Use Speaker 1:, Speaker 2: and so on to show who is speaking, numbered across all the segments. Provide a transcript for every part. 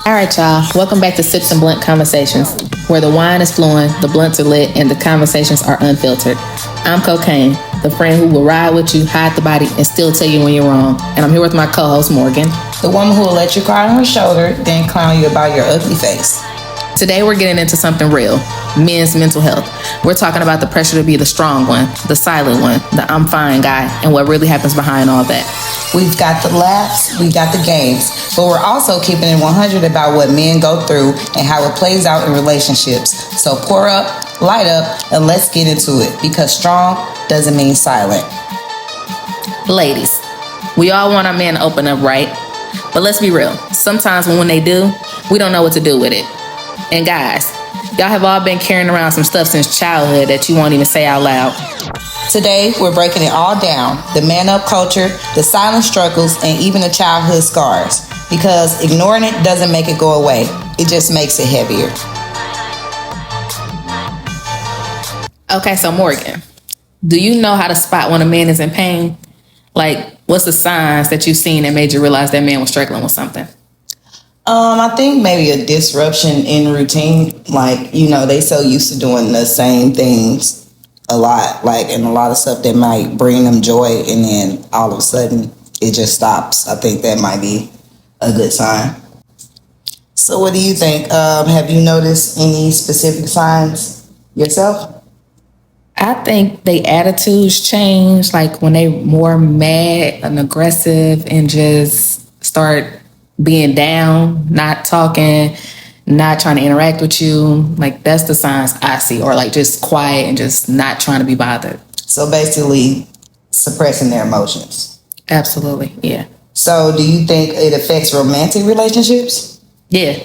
Speaker 1: All right, y'all. Welcome back to Sips and Blunt Conversations, where the wine is flowing, the blunts are lit, and the conversations are unfiltered. I'm Cocaine, the friend who will ride with you, hide the body, and still tell you when you're wrong. And I'm here with my co-host, Morgan.
Speaker 2: The woman who will let you cry on her shoulder, then clown you about your ugly face.
Speaker 1: Today, we're getting into something real, men's mental health. We're talking about the pressure to be the strong one, the silent one, the I'm fine guy, and what really happens behind all that.
Speaker 2: We've got the laughs, we've got the games, but we're also keeping it 100 about what men go through and how it plays out in relationships. So pour up, light up, and let's get into it, because strong doesn't mean silent.
Speaker 1: Ladies, we all want our men to open up, right? But let's be real. Sometimes when they do, we don't know what to do with it. And guys, y'all have all been carrying around some stuff since childhood that you won't even say out loud.
Speaker 2: Today, we're breaking it all down. The man-up culture, the silent struggles, and even the childhood scars. Because ignoring it doesn't make it go away. It just makes it heavier.
Speaker 1: Okay, so Morgan, do you know how to spot when a man is in pain? Like, what's the signs that you've seen that made you realize that man was struggling with something?
Speaker 2: I think maybe a disruption in routine. Like, they so used to doing the same things a lot, and a lot of stuff that might bring them joy, and then all of a sudden it just stops. I think that might be a good sign. So what do you think? Have you noticed any specific signs yourself?
Speaker 1: I think their attitudes change, like when they more mad and aggressive and just start being down, not talking, not trying to interact with you. Like, that's the signs I see. Or like just quiet and just not trying to be bothered.
Speaker 2: So basically suppressing their emotions.
Speaker 1: Absolutely, yeah.
Speaker 2: So do you think it affects romantic relationships?
Speaker 1: Yeah,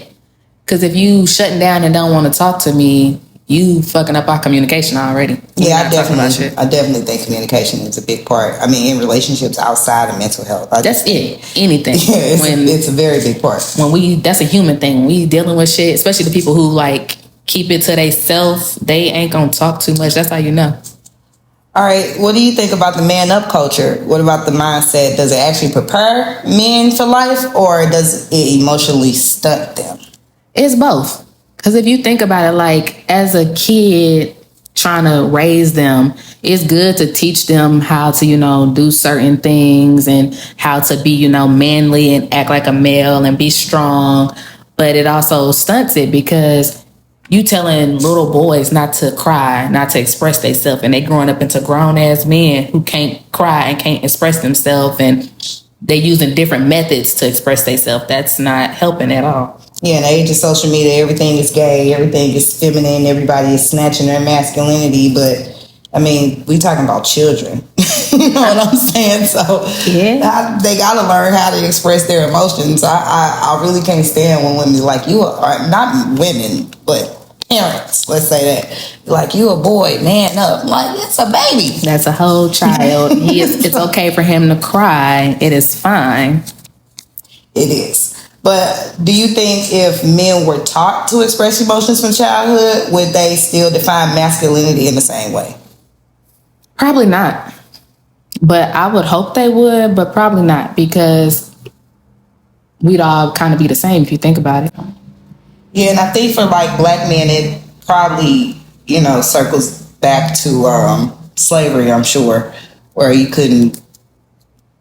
Speaker 1: because if you shutting down and don't want to talk to me, you fucking up our communication already.
Speaker 2: Yeah, I definitely think communication is a big part. I mean, in relationships outside of mental health.
Speaker 1: That's it. Anything.
Speaker 2: Yeah, it's a very big part.
Speaker 1: That's a human thing. When we dealing with shit, especially the people who keep it to themselves, they ain't gonna talk too much. That's how you know.
Speaker 2: All right, what do you think about the man up culture? What about the mindset? Does it actually prepare men for life, or does it emotionally stunt them?
Speaker 1: It's both. Because if you think about it, as a kid trying to raise them, it's good to teach them how to, do certain things and how to be, manly and act like a male and be strong. But it also stunts it because you telling little boys not to cry, not to express themselves, and they growing up into grown-ass men who can't cry and can't express themselves, and they using different methods to express themselves. That's not helping at all.
Speaker 2: Yeah, in the age of social media, everything is gay, everything is feminine, everybody is snatching their masculinity, but I mean, we talking about children. You know what I'm saying? So yeah, they got to learn how to express their emotions. I really can't stand when women you are, not women, but parents, let's say that, you a boy, man up. It's a baby.
Speaker 1: That's a whole child. It's okay for him to cry. It is fine.
Speaker 2: It is. But do you think if men were taught to express emotions from childhood, would they still define masculinity in the same way?
Speaker 1: Probably not. But I would hope they would, but probably not, because we'd all kind of be the same if you think about it.
Speaker 2: Yeah, and I think for black men, it probably, circles back to slavery, I'm sure, where you couldn't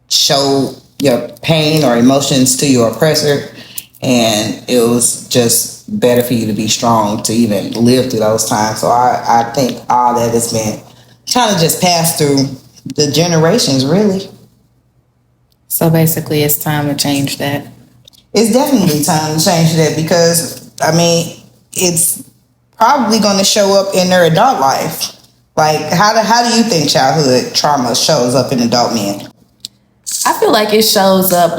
Speaker 2: show your pain or emotions to your oppressor, and it was just better for you to be strong to even live through those times. So I think all that has been kind of just passed through the generations, really.
Speaker 1: So basically it's time to change that.
Speaker 2: It's definitely time to change that, because I mean, it's probably going to show up in their adult life. How do you think childhood trauma shows up in adult men?
Speaker 1: I feel like it shows up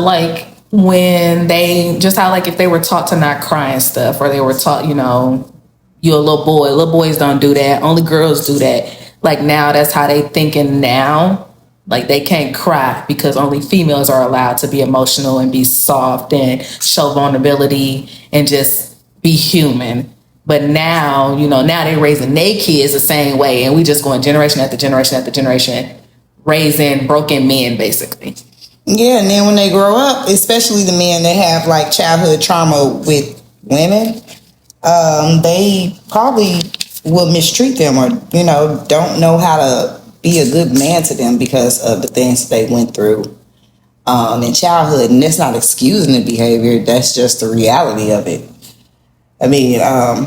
Speaker 1: when they just how if they were taught to not cry and stuff, or they were taught, you're a little boy. Little boys don't do that. Only girls do that. Now that's how they thinking now. They can't cry because only females are allowed to be emotional and be soft and show vulnerability and just be human. But now, now they're raising their kids the same way, and we just going generation after generation after generation, raising broken men, basically.
Speaker 2: Yeah, and then when they grow up, especially the men that have like childhood trauma with women, they probably will mistreat them or, don't know how to be a good man to them because of the things they went through in childhood. And that's not excusing the behavior, that's just the reality of it. I mean,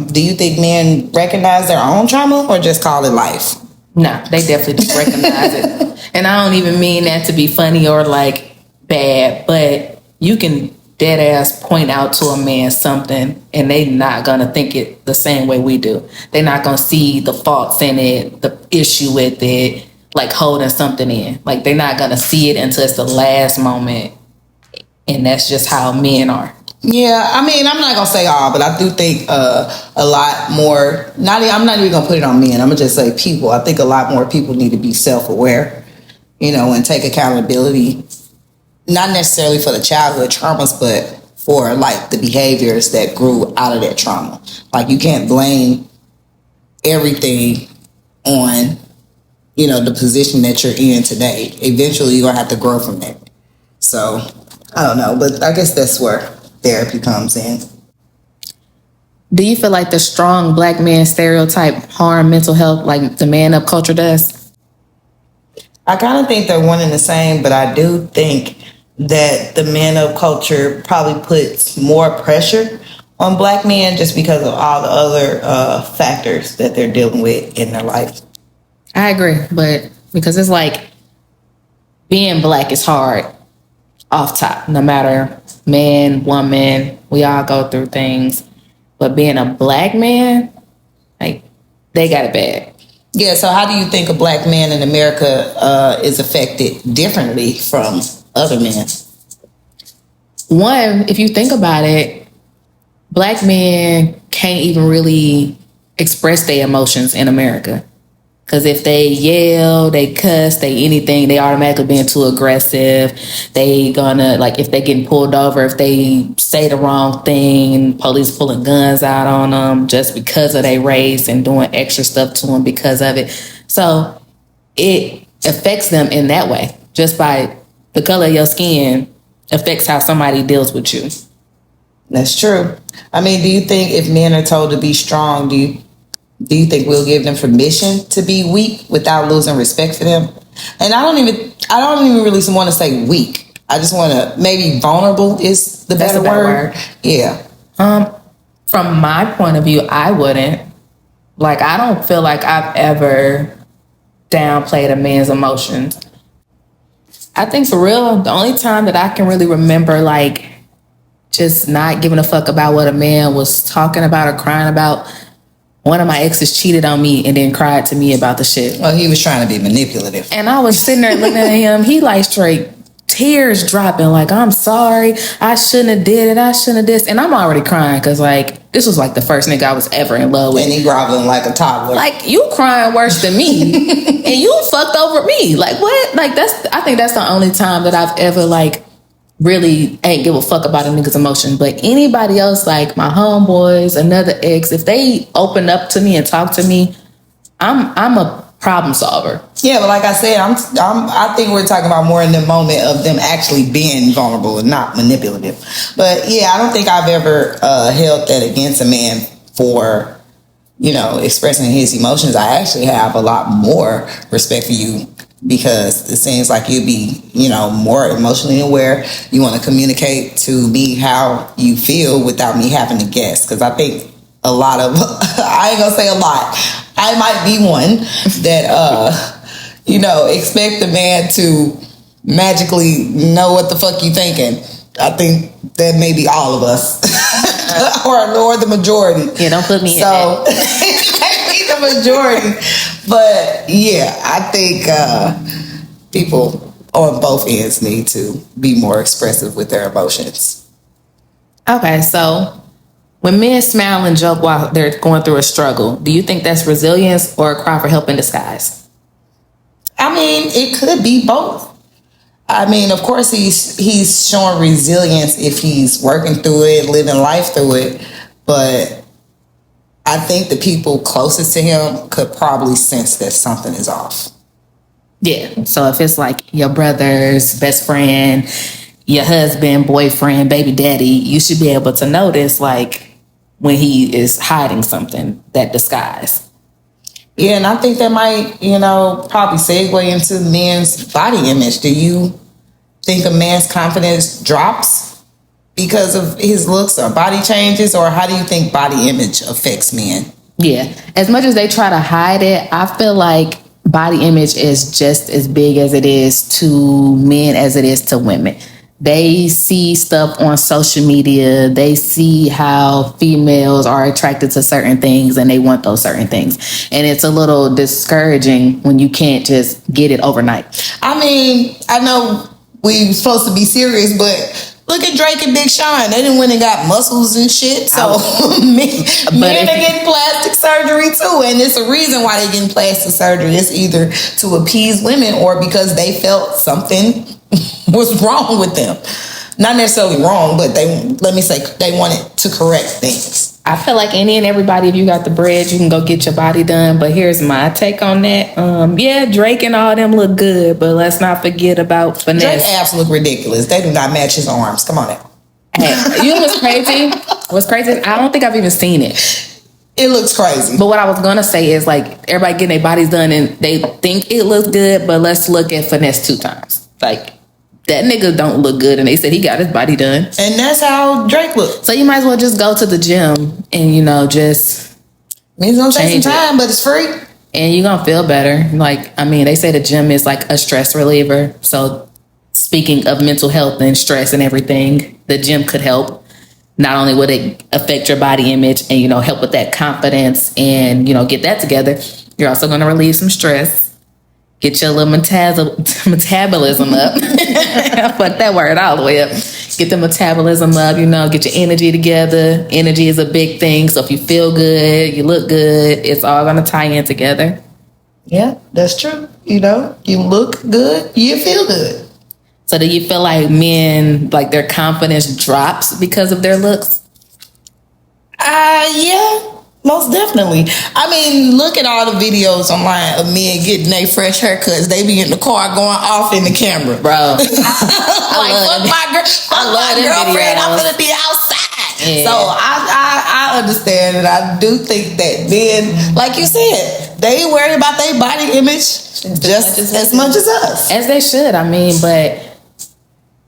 Speaker 2: do you think men recognize their own trauma or just call it life?
Speaker 1: No, they definitely just recognize it. And I don't even mean that to be funny or like bad, but you can dead ass point out to a man something and they not gonna think it the same way we do. They're not gonna see the faults in it, the issue with it, like holding something in. Like they're not gonna see it until it's the last moment. And that's just how men are.
Speaker 2: Yeah, I mean, I'm not gonna say all, but I do think a lot more. I'm not even gonna put it on men. I'm gonna just say people. I think a lot more people need to be self-aware, and take accountability, not necessarily for the childhood traumas, but for like the behaviors that grew out of that trauma. Like you can't blame everything on, the position that you're in today. Eventually, you're gonna have to grow from that. So I don't know, but I guess that's where therapy comes in.
Speaker 1: Do you feel like the strong black man stereotype harm mental health like the man up culture does?
Speaker 2: I kind of think they're one and the same, but I do think that the man up culture probably puts more pressure on black men just because of all the other factors that they're dealing with in their life.
Speaker 1: I agree, but because it's like being black is hard off top, no matter man, woman, we all go through things. But being a black man, like, they got it bad.
Speaker 2: Yeah, so how do you think a black man in America is affected differently from other men?
Speaker 1: One, if you think about it, black men can't even really express their emotions in America. Because if they yell, they cuss, they anything, they automatically being too aggressive. They gonna, like, if they getting pulled over, if they say the wrong thing, police pulling guns out on them just because of their race and doing extra stuff to them because of it. So it affects them in that way. Just by the color of your skin affects how somebody deals with you.
Speaker 2: That's true. I mean, do you think if men are told to be strong, do you think we'll give them permission to be weak without losing respect for them? And I don't even really want to say weak. I just want to, maybe vulnerable is the better word. Yeah.
Speaker 1: From my point of view, I wouldn't. Like, I don't feel like I've ever downplayed a man's emotions. I think for real, the only time that I can really remember, like, just not giving a fuck about what a man was talking about or crying about, one of my exes cheated on me and then cried to me about the shit.
Speaker 2: Well, he was trying to be manipulative.
Speaker 1: And I was sitting there looking at him. He like straight tears dropping, like, I'm sorry. I shouldn't have did it. I shouldn't have this. And I'm already crying because, like, this was like the first nigga I was ever in love with.
Speaker 2: And he groveling like a toddler.
Speaker 1: Like, you crying worse than me. And you fucked over me. Like, what? Like, I think that's the only time that I've ever, like, really ain't give a fuck about a nigga's emotion. But anybody else, like my homeboys, another ex, if they open up to me and talk to me, I'm a problem solver.
Speaker 2: Yeah, but like I said, I think we're talking about more in the moment of them actually being vulnerable and not manipulative. But yeah, I don't think I've ever held that against a man for, expressing his emotions. I actually have a lot more respect for you because it seems like you'd be, more emotionally aware. You want to communicate to me how you feel without me having to guess. Because I think a lot of, I ain't gonna say a lot, I might be one that, expect the man to magically know what the fuck you thinking. I think that may be all of us, or the majority.
Speaker 1: Yeah, don't put me in that.
Speaker 2: It may be the majority. But yeah, I think people on both ends need to be more expressive with their emotions.
Speaker 1: Okay, so when men smile and joke while they're going through a struggle, do you think that's resilience or a cry for help in disguise?
Speaker 2: I mean, it could be both. I mean, of course, he's showing resilience if he's working through it, living life through it. But I think the people closest to him could probably sense that something is off.
Speaker 1: Yeah. So if it's like your brother's best friend, your husband, boyfriend, baby daddy, you should be able to notice like when he is hiding something, that disguise.
Speaker 2: Yeah, and I think that might, probably segue into men's body image. Do you think a man's confidence drops because of his looks or body changes, or how do you think body image affects men?
Speaker 1: Yeah. As much as they try to hide it, I feel like body image is just as big as it is to men as it is to women. They see stuff on social media. They see how females are attracted to certain things and they want those certain things. And it's a little discouraging when you can't just get it overnight.
Speaker 2: I mean, I know we supposed to be serious, but look at Drake and Big Sean. They done went and got muscles and shit. So men are getting plastic surgery too. And it's a reason why they're getting plastic surgery. It's either to appease women or because they felt something was wrong with them. Not necessarily wrong, but they wanted to correct things.
Speaker 1: I feel like any and everybody, if you got the bread, you can go get your body done. But here's my take on that. Yeah, Drake and all them look good, but let's not forget about finesse.
Speaker 2: Drake's abs look ridiculous. They do not match his arms. Come on now.
Speaker 1: Hey, you know what's crazy? What's crazy? I don't think I've even seen it.
Speaker 2: It looks crazy.
Speaker 1: But what I was going to say is like everybody getting their bodies done and they think it looks good, but let's look at finesse 2 times. Like, that nigga don't look good, and they said he got his body done.
Speaker 2: And that's how Drake looks.
Speaker 1: So you might as well just go to the gym and, just
Speaker 2: it's gonna take some time, but it's free.
Speaker 1: And you're gonna feel better. Like, I mean, they say the gym is like a stress reliever. So speaking of mental health and stress and everything, the gym could help. Not only would it affect your body image and, help with that confidence and, get that together, you're also gonna relieve some stress. Get your little metabolism up. Fuck that word all the way up. Get the metabolism up, get your energy together. Energy is a big thing. So if you feel good, you look good, it's all going to tie in together.
Speaker 2: Yeah, that's true. You look good, you feel good.
Speaker 1: So do you feel like men, like their confidence drops because of their looks?
Speaker 2: Yeah. Most definitely. I mean, look at all the videos online of men getting their fresh haircuts. They be in the car going off in the camera,
Speaker 1: bro.
Speaker 2: Fuck my girlfriend. I'm gonna be outside. Yeah. So I understand, and I do think that men, like you said, they worry about their body image just as much as us,
Speaker 1: as they should. I mean, but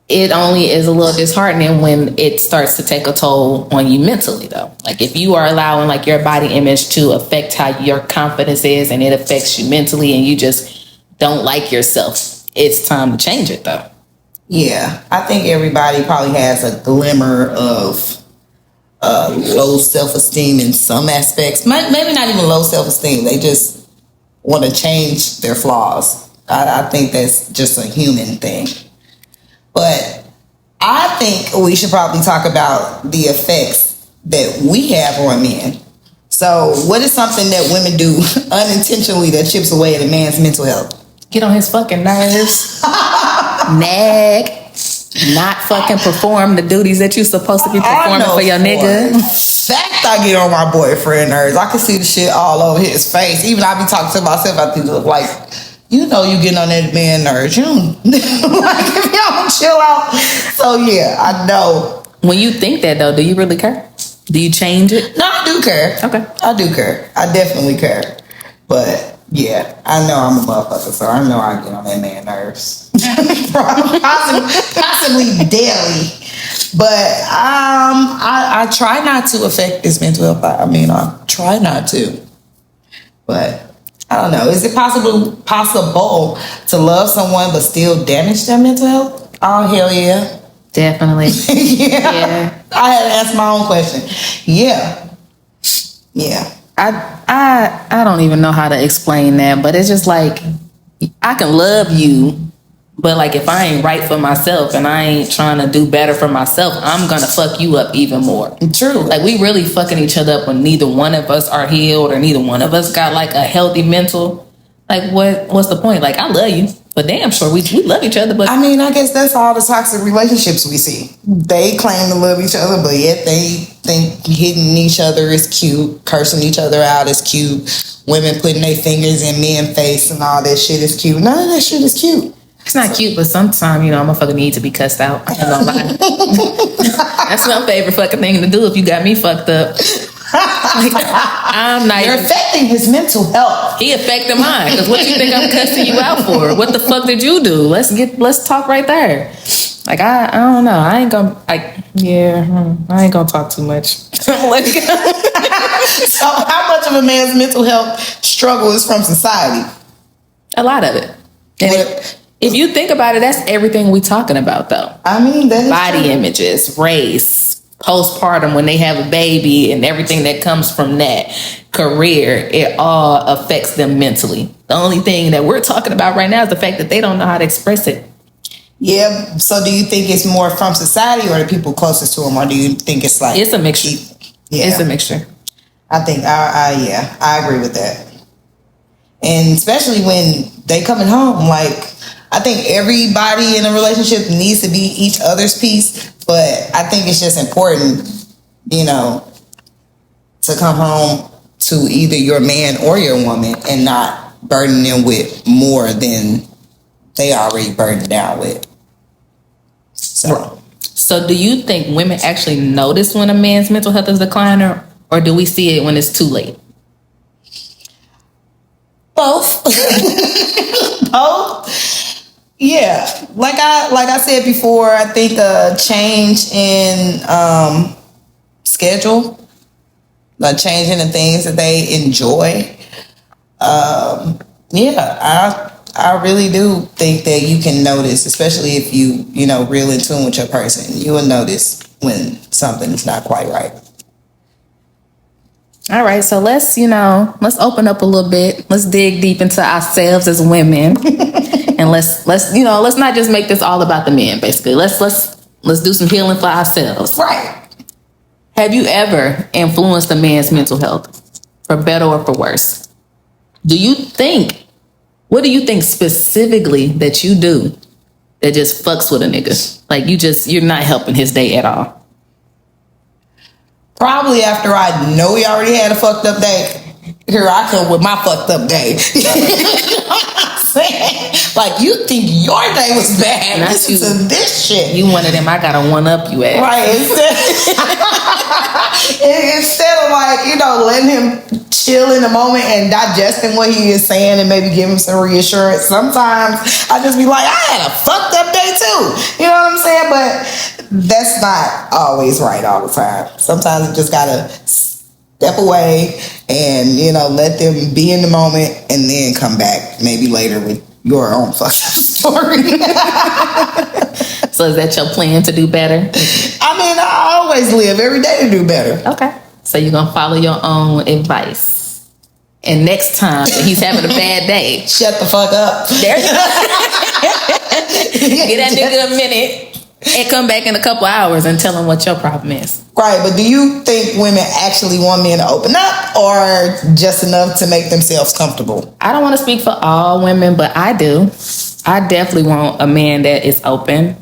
Speaker 1: it only is a little disheartening when it starts to take a toll on you mentally, though. Like if you are allowing like your body image to affect how your confidence is and it affects you mentally and you just don't like yourself, it's time to change it, though.
Speaker 2: Yeah, I think everybody probably has a glimmer of low self-esteem in some aspects. Maybe not even low self-esteem. They just want to change their flaws. I think that's just a human thing. But I think we should probably talk about the effects that we have on men. So what is something that women do unintentionally that chips away at a man's mental health?
Speaker 1: Get on his fucking nerves. Nag. Not fucking perform the duties that you're supposed to be performing for your nigga.
Speaker 2: Fact, I get on my boyfriend nerves. I can see the shit all over his face. Even I be talking to myself, I think like, you getting on that man nerves. You don't, like if you don't chill out. So yeah, I know.
Speaker 1: When you think that though, do you really care? Do you change it?
Speaker 2: No, I do care.
Speaker 1: Okay.
Speaker 2: I do care. I definitely care. But yeah, I know I'm a motherfucker, so I know I get on that man nerves. Possibly daily. But I try not to affect his mental health. I try not to. But I don't know. Is it possible to love someone but still damage their mental health? Oh, hell yeah.
Speaker 1: Definitely.
Speaker 2: Yeah. I had to ask my own question. Yeah. Yeah.
Speaker 1: I don't even know how to explain that, but it's just like I can love you, but like if I ain't right for myself and I ain't trying to do better for myself, I'm gonna fuck you up even more.
Speaker 2: True.
Speaker 1: Like we really fucking each other up when neither one of us are healed or neither one of us got like a healthy mental. Like what's the point? Like I love you, but damn sure we love each other. But
Speaker 2: I guess that's all the toxic relationships we see. They claim to love each other, but yet they think hitting each other is cute, cursing each other out is cute, women putting their fingers in men's face and all that shit is cute. None of that shit is cute.
Speaker 1: It's not cute, but sometimes, you know, a motherfucker need to be cussed out. I ain't gonna lie. That's my favorite fucking thing to do if you got me fucked up. Like, I'm not.
Speaker 2: You're affecting his mental health.
Speaker 1: He affected mine. Because what you think I'm cussing you out for? What the fuck did you do? Let's talk right there. Like, I don't know. I ain't gonna talk too much.
Speaker 2: So how much of a man's mental health struggle is from society?
Speaker 1: A lot of it. And if you think about it, that's everything we talking about, though.
Speaker 2: I mean, that is
Speaker 1: body
Speaker 2: true.
Speaker 1: Images, race, postpartum when they have a baby, and everything that comes from that, career, it all affects them mentally. The only thing that we're talking about right now is the fact that they don't know how to express it.
Speaker 2: Yeah. So do you think it's more from society or the people closest to them, or do you think it's like
Speaker 1: it's a mixture?
Speaker 2: Yeah,
Speaker 1: it's a mixture.
Speaker 2: I think I agree with that. And especially when they coming home, like, I think everybody in a relationship needs to be each other's piece, but I think it's just important, you know, to come home to either your man or your woman and not burden them with more than they already burdened down with. So
Speaker 1: do you think women actually notice when a man's mental health is declining, or do we see it when it's too late?
Speaker 2: Both. Both. Yeah. Like I said before, I think a change in schedule, a change in the things that they enjoy. I really do think that you can notice, especially if you real in tune with your person, you will notice when something is not quite right.
Speaker 1: All right, so let's open up a little bit. Let's dig deep into ourselves as women, and let's not just make this all about the men. Basically, let's do some healing for ourselves.
Speaker 2: Right.
Speaker 1: Have you ever influenced a man's mental health, for better or for worse? What do you think specifically that you do that just fucks with a nigga? Like you're not helping his day at all.
Speaker 2: Probably after I know he already had a fucked up day, here I come with my fucked up day. You know what I'm saying? Like, you think your day was bad. Listen to this shit.
Speaker 1: You one of them, I gotta one up you at.
Speaker 2: Right. Instead of letting him chill in the moment and digesting what he is saying and maybe give him some reassurance. Sometimes I just be like, I had a fucked up day too. You know what I'm saying? But that's not always right all the time. Sometimes you just gotta step away and let them be in the moment and then come back maybe later with your own fucking story.
Speaker 1: So is that your plan to do better?
Speaker 2: I mean, I always live every day to do better.
Speaker 1: Okay. So you're gonna follow your own advice. And next time he's having a bad day,
Speaker 2: shut the fuck up.
Speaker 1: There you go. Get that nigga a minute and come back in a couple hours and tell him what your problem is.
Speaker 2: Right, but do you think women actually want men to open up, or just enough to make themselves comfortable?
Speaker 1: I don't want to speak for all women, but I do. I definitely want a man that is open.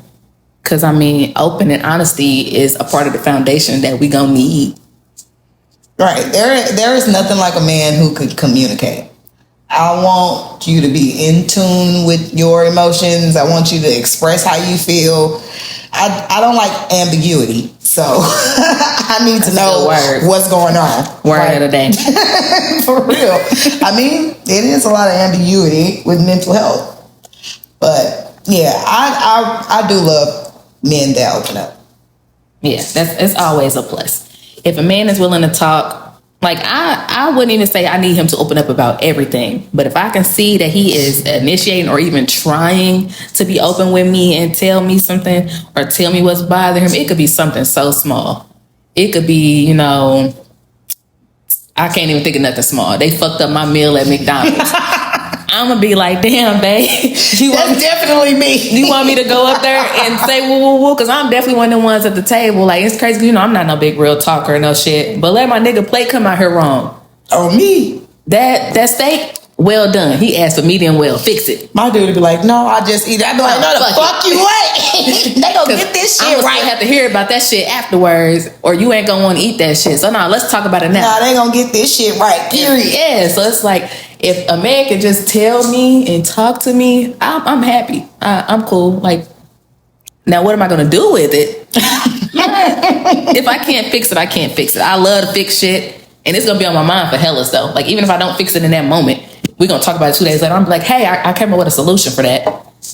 Speaker 1: Because, open and honesty is a part of the foundation that we gonna need.
Speaker 2: Right. There is nothing like a man who could communicate. I want you to be in tune with your emotions. I want you to express how you feel. I don't like ambiguity. So I need to know what's going on.
Speaker 1: Word of the day.
Speaker 2: For real. It is a lot of ambiguity with mental health. But yeah, I do love men that open up.
Speaker 1: Yeah, it's always a plus. If a man is willing to talk, I wouldn't even say I need him to open up about everything. But if I can see that he is initiating or even trying to be open with me and tell me something or tell me what's bothering him, it could be something so small. It could be, I can't even think of nothing small. They fucked up my meal at McDonald's. I'm gonna be like, damn, babe.
Speaker 2: That's definitely me.
Speaker 1: You want me to go up there and say woo woo woo? Because I'm definitely one of the ones at the table. Like, it's crazy. I'm not no big real talker or no shit. But let my nigga plate come out here wrong.
Speaker 2: Oh, me.
Speaker 1: That steak, Well done. He asked for medium well. Fix it.
Speaker 2: My dude would be like, no, I just eat it. I'd be like, no, the fuck you ain't. They gonna get this shit right.
Speaker 1: I have to hear about that shit afterwards, or you ain't gonna want to eat that shit. So no, let's talk about it now.
Speaker 2: Nah, they gonna get this shit right. Period.
Speaker 1: Yeah. So it's like, if a man can just tell me and talk to me, I'm happy. I'm cool. Like, now what am I gonna do with it? If I can't fix it, I can't fix it. I love to fix shit, and it's gonna be on my mind for hella though. Like, even if I don't fix it in that moment, we're gonna talk about it 2 days later. I'm like, hey, I came up with a solution for that.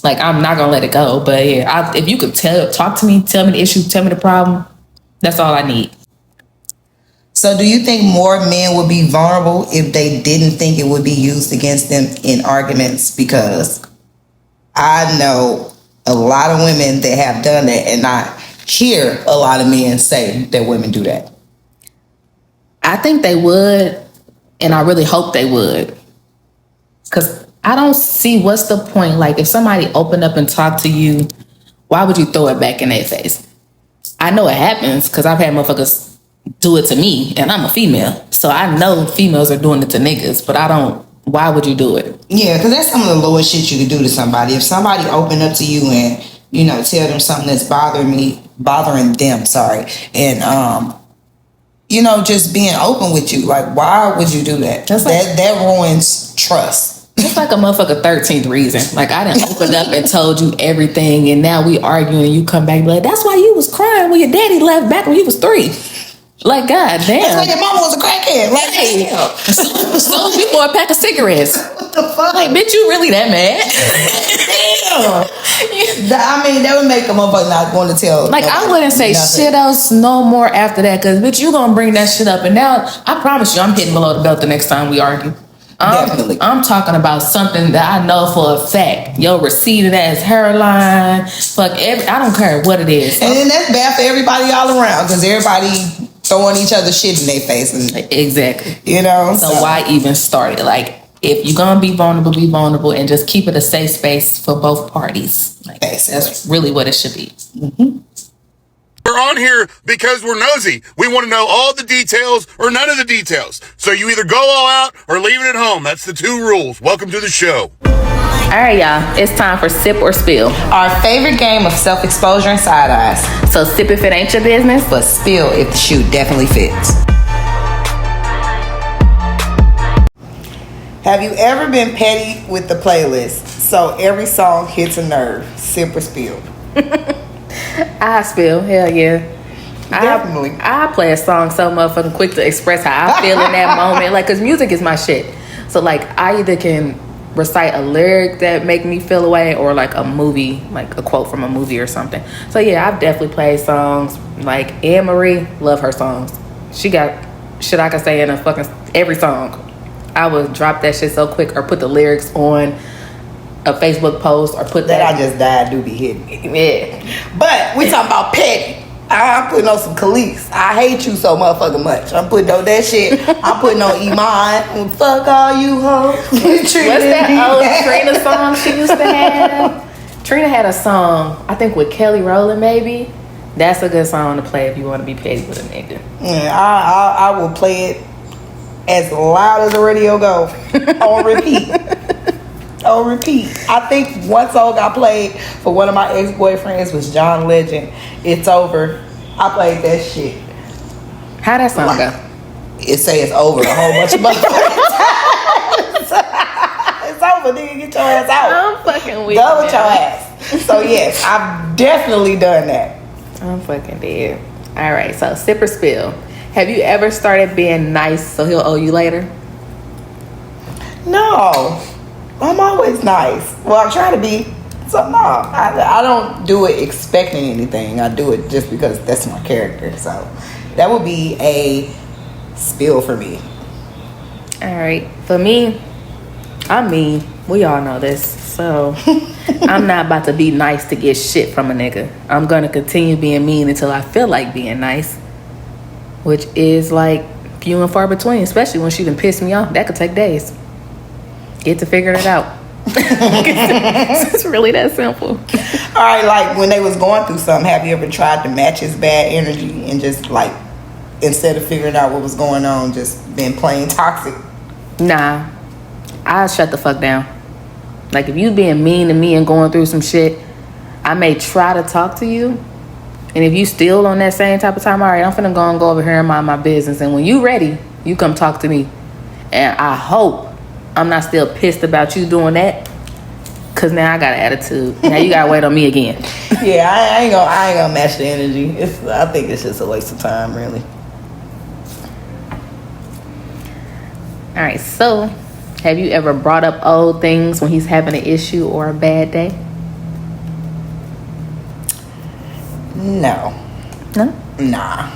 Speaker 1: Like, I'm not gonna let it go. But yeah, if you could talk to me, tell me the issue, tell me the problem, that's all I need.
Speaker 2: So do you think more men would be vulnerable if they didn't think it would be used against them in arguments? Because I know a lot of women that have done that, and I hear a lot of men say that women do that.
Speaker 1: I think they would, and I really hope they would. Because I don't see what's the point. Like, if somebody opened up and talked to you, why would you throw it back in their face? I know it happens because I've had motherfuckers do it to me, and I'm a female. So I know females are doing it to niggas, but I don't. Why would you do it?
Speaker 2: Yeah, because that's some of the lowest shit you could do to somebody. If somebody opened up to you and, you know, tell them something that's bothering them, and, you know, just being open with you. Like, why would you do that? That ruins trust.
Speaker 1: It's like a motherfucker 13th reason. Like, I done opened up and told you everything, and now we arguing, and you come back and be like, that's why you was crying when your daddy left back when you was 3. Like, god damn.
Speaker 2: That's why your mama was a crackhead. Like,
Speaker 1: hey, so you for a pack of cigarettes.
Speaker 2: What the fuck?
Speaker 1: Like, bitch, you really that mad?
Speaker 2: Damn. I mean, that would make a motherfucker not want to tell.
Speaker 1: Like, I wouldn't say nothing. Shit else no more after that, because, bitch, you gonna bring that shit up. And now, I promise you, I'm hitting below the belt the next time we argue.
Speaker 2: Definitely.
Speaker 1: I'm talking about something that I know for a fact. Your receded ass hairline. I don't care what it is.
Speaker 2: And then that's bad for everybody all around, because everybody throwing each other shit in their faces.
Speaker 1: Exactly.
Speaker 2: You know?
Speaker 1: So why even start it? Like, if you're going to be vulnerable, and just keep it a safe space for both parties. Like, that's really what it should be.
Speaker 2: Mm-hmm.
Speaker 3: We're on here because we're nosy. We want to know all the details or none of the details. So you either go all out or leave it at home. That's the 2 rules. Welcome to the show.
Speaker 1: All right, y'all. It's time for Sip or Spill.
Speaker 2: Our favorite game of self-exposure and side eyes.
Speaker 1: So sip if it ain't your business,
Speaker 2: but spill if the shoe definitely fits. Have you ever been petty with the playlist? So every song hits a nerve. Sip or spill?
Speaker 1: I spill. Hell yeah.
Speaker 2: Definitely.
Speaker 1: I play a song so motherfucking quick to express how I feel in that moment. Like, because music is my shit. So, like, I either can recite a lyric that make me feel away, or like a movie, like a quote from a movie or something. So yeah, I've definitely played songs. Like Anne Marie, love her songs. She got shit I can say in a fucking every song. I would drop that shit so quick, or put the lyrics on a Facebook post, or put that
Speaker 2: I just died do be hitting.
Speaker 1: Yeah.
Speaker 2: But we talking about petty. I'm putting on some Khalees. I hate you so motherfucking much. I'm putting on that shit. I'm putting on Iman. Fuck all you hoes.
Speaker 1: What's that old Trina song she used to have? Trina had a song, I think with Kelly Rowland maybe. That's a good song to play if you want to be petty with a nigga.
Speaker 2: Yeah, I will play it as loud as the radio go. On repeat. On repeat. I think one song I played for one of my ex-boyfriends was John Legend. It's Over. I played that shit.
Speaker 1: How that song go?
Speaker 2: It say it's over a whole bunch of motherfuckers. It's over, nigga. Get your ass out.
Speaker 1: I'm fucking weak.
Speaker 2: Go with your ass. So yes, I've definitely done that.
Speaker 1: I'm fucking dead. All right, so sip or spill. Have you ever started being nice so he'll owe you later?
Speaker 2: No. I'm always nice. Well, I'm trying to be. So no, I don't do it expecting anything. I do it just because that's my character. So that would be a spill for me.
Speaker 1: All right. For me, I'm mean. We all know this. So I'm not about to be nice to get shit from a nigga. I'm going to continue being mean until I feel like being nice, which is like few and far between, especially when she done pissed me off. That could take days. Get to figure it out. It's really that simple.
Speaker 2: All right, like when they was going through something, have you ever tried to match his bad energy and just like, instead of figuring out what was going on, just been plain toxic?
Speaker 1: Nah. I'll shut the fuck down. Like, if you being mean to me and going through some shit, I may try to talk to you. And if you still on that same type of time, all right, I'm finna go over here and mind my business. And when you ready, you come talk to me. And I hope I'm not still pissed about you doing that. Cause now I got an attitude. Now you gotta wait on me again.
Speaker 2: Yeah, I ain't gonna match the energy. I think it's just a waste of time, really.
Speaker 1: All right, so have you ever brought up old things when he's having an issue or a bad day?
Speaker 2: No.
Speaker 1: No?
Speaker 2: Nah.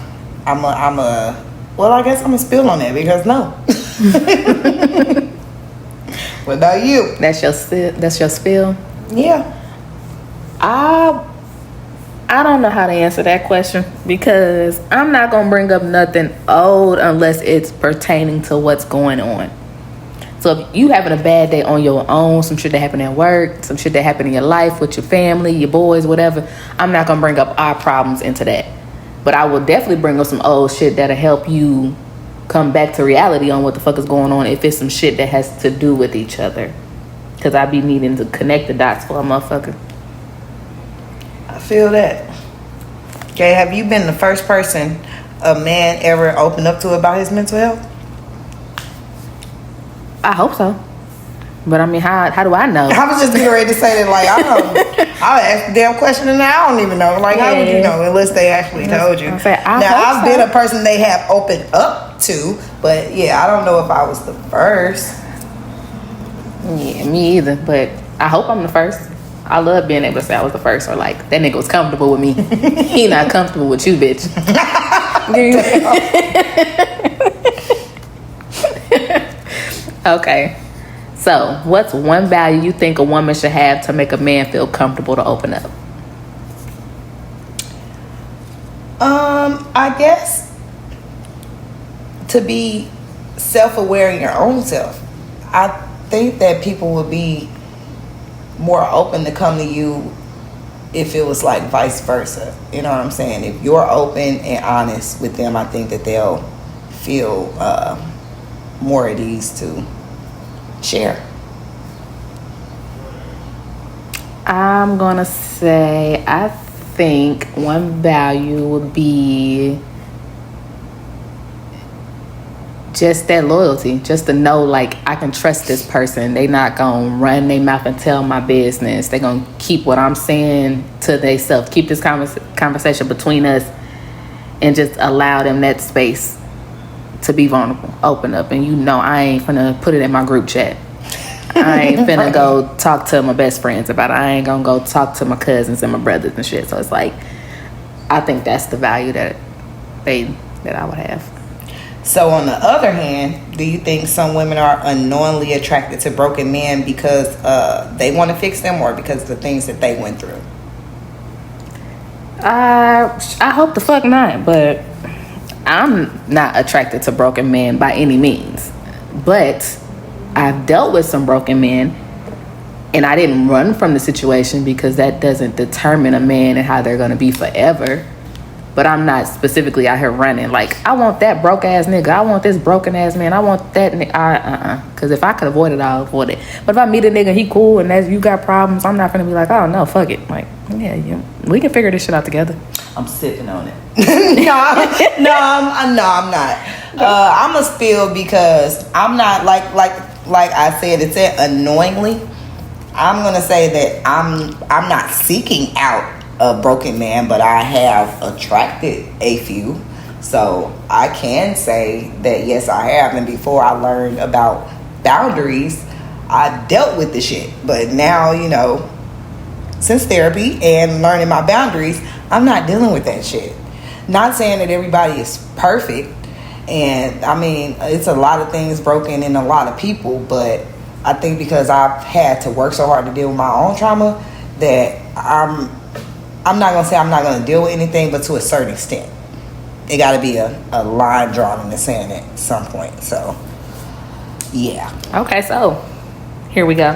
Speaker 2: Well, I guess I'm gonna spill on that because no. What about you?
Speaker 1: That's your spill?
Speaker 2: Yeah.
Speaker 1: I don't know how to answer that question because I'm not gonna bring up nothing old unless it's pertaining to what's going on. So if you having a bad day on your own, some shit that happened at work, some shit that happened in your life with your family, your boys, whatever, I'm not gonna bring up our problems into that. But I will definitely bring up some old shit that'll help you come back to reality on what the fuck is going on if it's some shit that has to do with each other. Because I be needing to connect the dots for a motherfucker.
Speaker 2: I feel that. Okay, have you been the first person a man ever opened up to about his mental health?
Speaker 1: I hope so. But I mean, how do I know?
Speaker 2: I was just getting ready to say that, like, I'll ask the damn question and I don't even know. Like, how would you know unless they actually told you? I've been a person they have opened up to, but yeah, I don't know if I was the first.
Speaker 1: Yeah, me either. But I hope I'm the first. I love being able to say I was the first, or like, that nigga was comfortable with me. He not comfortable with you, bitch. Okay. So, what's one value you think a woman should have to make a man feel comfortable to open up?
Speaker 2: I guess to be self-aware in your own self. I think that people would be more open to come to you if it was like vice versa. You know what I'm saying? If you're open and honest with them, I think that they'll feel more at ease to share.
Speaker 1: I'm gonna say I think one value would be just that loyalty, just to know like I can trust this person. They not gonna run their mouth and tell my business. They gonna keep what I'm saying to themselves. Keep this conversation between us and just allow them that space to be vulnerable, open up. And you know I ain't finna put it in my group chat. I ain't finna go talk to my best friends about it. I ain't gonna go talk to my cousins and my brothers and shit. So it's like, I think that's the value that I would have.
Speaker 2: So on the other hand, do you think some women are unknowingly attracted to broken men because they want to fix them, or because of the things that they went through?
Speaker 1: I hope the fuck not, but I'm not attracted to broken men by any means. But I've dealt with some broken men, and I didn't run from the situation because that doesn't determine a man and how they're going to be forever. But I'm not specifically out here running like, I want that broke ass nigga, I want this broken ass man, I want that nigga. Because if I could avoid it, I'll avoid it. But if I meet a nigga, he cool, and as you got problems, I'm not gonna be like, oh no, fuck it. Like, yeah, we can figure this shit out together.
Speaker 2: I'm sipping on it. No, I'm not. I'm a spill because I'm not like I said. It said unknowingly. I'm gonna say that I'm not seeking out a broken man, but I have attracted a few. So I can say that yes, I have. And before I learned about boundaries, I dealt with the shit. But now, you know, since therapy and learning my boundaries, I'm not dealing with that shit. Not saying that everybody is perfect, and I mean, it's a lot of things broken in a lot of people, but I think because I've had to work so hard to deal with my own trauma, that I'm not gonna say I'm not gonna deal with anything, but to a certain extent. It gotta be a line drawn in the sand at some point. So yeah. Okay,
Speaker 1: so here we go.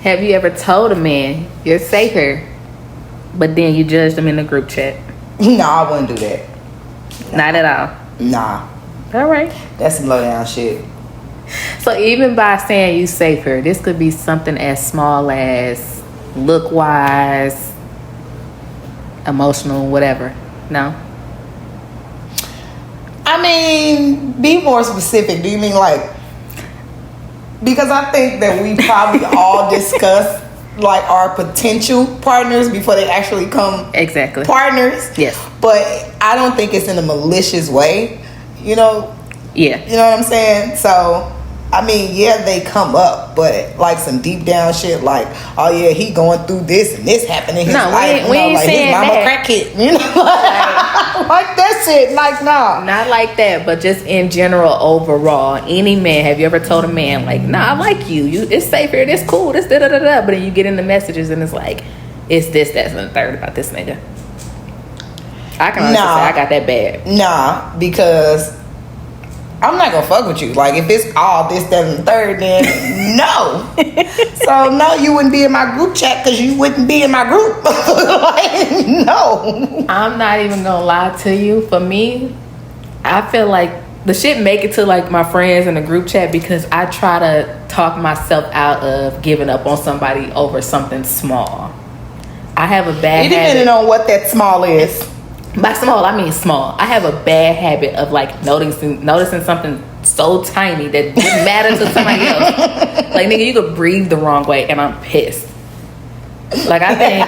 Speaker 1: Have you ever told a man you're safe here, but then you judged him in the group chat?
Speaker 2: No, I wouldn't do that.
Speaker 1: Not at all.
Speaker 2: Nah.
Speaker 1: All right.
Speaker 2: That's some low down shit.
Speaker 1: So even by saying you safer, this could be something as small as look wise, emotional, whatever. No?
Speaker 2: I mean, be more specific. Do you mean like, because I think that we probably all discuss like our potential partners before they actually come
Speaker 1: Exactly.
Speaker 2: partners.
Speaker 1: Yes.
Speaker 2: But I don't think it's in a malicious way, you know.
Speaker 1: Yeah.
Speaker 2: You know what I'm saying? So I mean, yeah, they come up, but like some deep down shit, like, oh yeah, he going through this and this happened in his life.
Speaker 1: We ain't
Speaker 2: like
Speaker 1: saying
Speaker 2: his mama
Speaker 1: that.
Speaker 2: crackhead, you know, like that shit. Like, nah,
Speaker 1: Not like that, but just in general, overall. Any man, have you ever told a man, like, nah, I like you. It's safe here, this cool, this da da da da. But then you get in the messages and it's like, it's this, that's, and the third about this nigga. I can honestly say I got that bad.
Speaker 2: Nah, because I'm not gonna fuck with you. Like, if it's all this, that, and the third, then no. So no, you wouldn't be in my group chat because you wouldn't be in my group. Like, no.
Speaker 1: I'm not even gonna lie to you. For me, I feel like the shit make it to like my friends in the group chat because I try to talk myself out of giving up on somebody over something small. I have a bad
Speaker 2: It depending
Speaker 1: habit.
Speaker 2: on what that small is.
Speaker 1: By small, I mean small. I have a bad habit of like noticing something so tiny that didn't matter to somebody else. Like, nigga, you could breathe the wrong way and I'm pissed. Like, I think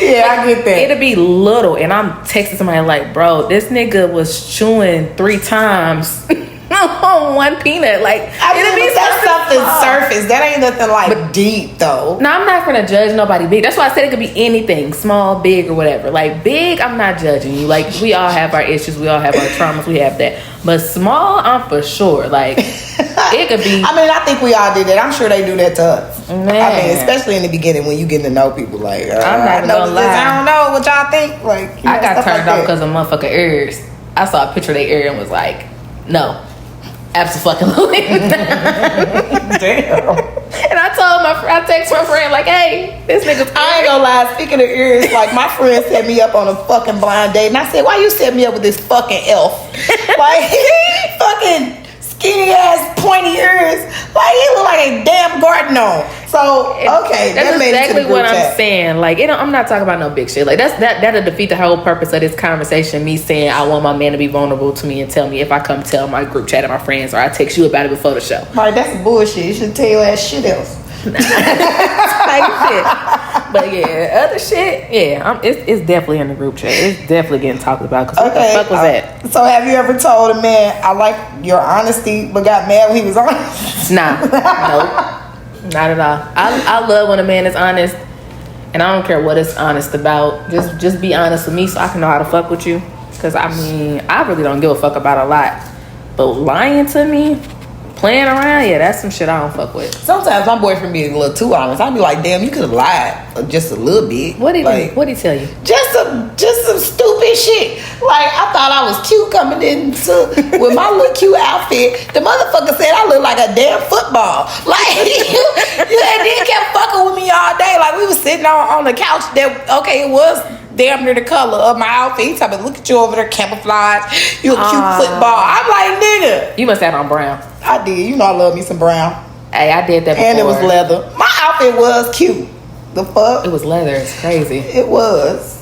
Speaker 2: Yeah, I get that.
Speaker 1: it'll be little and I'm texting somebody like, bro, this nigga was chewing 3 times on one peanut. Like,
Speaker 2: I mean,
Speaker 1: it'll be
Speaker 2: that's something
Speaker 1: small.
Speaker 2: surface. That ain't nothing like deep though.
Speaker 1: No, I'm not gonna judge nobody big. That's why I said it could be anything, small, big, or whatever. Like, big, I'm not judging you. Like, we all have our issues, we all have our traumas, we have that. But small, I'm for sure. Like, it could be.
Speaker 2: I mean, I think we all did that. I'm sure they do that to us.
Speaker 1: Man.
Speaker 2: I mean, especially in the beginning when you get to know people. Like,
Speaker 1: I'm not
Speaker 2: I
Speaker 1: even
Speaker 2: know
Speaker 1: gonna
Speaker 2: this,
Speaker 1: lie.
Speaker 2: I don't know what y'all think. Like, you
Speaker 1: I
Speaker 2: know,
Speaker 1: got
Speaker 2: stuff
Speaker 1: turned
Speaker 2: like
Speaker 1: off
Speaker 2: that.
Speaker 1: because of motherfucking ears. I saw a picture of their ear and was like, no, absolutely.
Speaker 2: Damn.
Speaker 1: And I text my friend like, hey, this nigga's.
Speaker 2: I ain't gonna lie. Speaking of ears, like my friend set me up on a fucking blind date, and I said, "Why you set me up with this fucking elf? Like, fucking skinny ass pointy ears. Like he look like a damn garden gnome." So okay,
Speaker 1: That's
Speaker 2: that made it to
Speaker 1: exactly
Speaker 2: the group
Speaker 1: what I'm
Speaker 2: chat.
Speaker 1: saying. Like, I'm not talking about no big shit. Like, that'll defeat the whole purpose of this conversation. Me saying I want my man to be vulnerable to me and tell me if I come tell my group chat and my friends, or I text you about it before the show.
Speaker 2: Like that's bullshit. You should tell your ass shit else.
Speaker 1: Type shit. But yeah, other shit, yeah, it's definitely in the group chat. It's definitely getting talked about. Cause what the fuck was that?
Speaker 2: So have you ever told a man, "I like your honesty," but got mad when he was honest?
Speaker 1: Nah, nope, not at all. I love when a man is honest, and I don't care what it's honest about. Just be honest with me, so I can know how to fuck with you. Cause I mean, I really don't give a fuck about a lot, but lying to me, playing around, yeah, that's some shit I don't fuck with.
Speaker 2: Sometimes my boyfriend be a little too honest. I'd be like, "Damn, you could have lied just a little bit."
Speaker 1: What did
Speaker 2: like,
Speaker 1: he tell you?
Speaker 2: Just some stupid shit. Like I thought I was cute coming into with my little cute outfit. The motherfucker said I look like a damn football. Like and then kept fucking with me all day. Like we was sitting on the couch. That okay, it was damn near the color of my outfit. He talking, "Look at you over there, camouflage. You a cute football." I'm like, nigga.
Speaker 1: You must have on brown.
Speaker 2: I did. You know I love me some brown.
Speaker 1: Hey, I did that before.
Speaker 2: And it was leather. My outfit was cute. The fuck?
Speaker 1: It was leather. It's crazy.
Speaker 2: It was.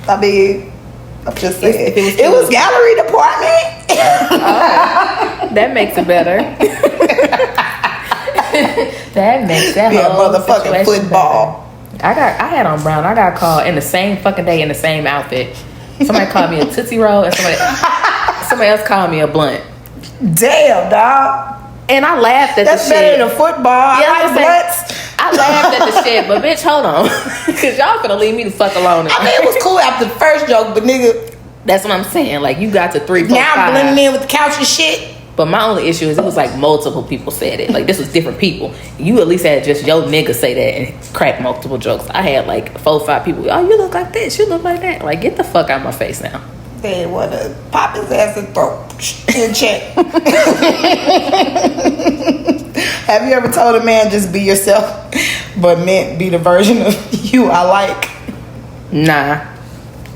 Speaker 2: I mean, I'm just saying.
Speaker 1: If
Speaker 2: It was gallery department.
Speaker 1: That makes it better. That makes that
Speaker 2: Be a
Speaker 1: whole
Speaker 2: motherfucking
Speaker 1: situation
Speaker 2: football.
Speaker 1: better. I had on brown. I got called in the same fucking day in the same outfit. Somebody called me a Tootsie Roll and somebody else called me a blunt.
Speaker 2: Damn, dog.
Speaker 1: And I laughed at
Speaker 2: That's
Speaker 1: the shit.
Speaker 2: better than a football.
Speaker 1: Yeah,
Speaker 2: I
Speaker 1: I'm
Speaker 2: like
Speaker 1: saying-
Speaker 2: blunts.
Speaker 1: I laughed at the shit, but bitch, hold on. Cause y'all finna leave me the fuck alone.
Speaker 2: I mean, it was cool after the first joke, but nigga,
Speaker 1: That's what I'm saying. Like, you got to 3, 4,
Speaker 2: now I'm
Speaker 1: 5.
Speaker 2: blending in with the couch and shit.
Speaker 1: But my only issue is it was like multiple people said it. Like, this was different people. You at least had just your nigga say that and crack multiple jokes. I had like 4 or 5 people. Oh, you look like this. You look like that. Like, get the fuck out of my face now.
Speaker 2: They want to pop his ass and throw in check. Have you ever told a man just be yourself, but meant be the version of you I like?
Speaker 1: Nah.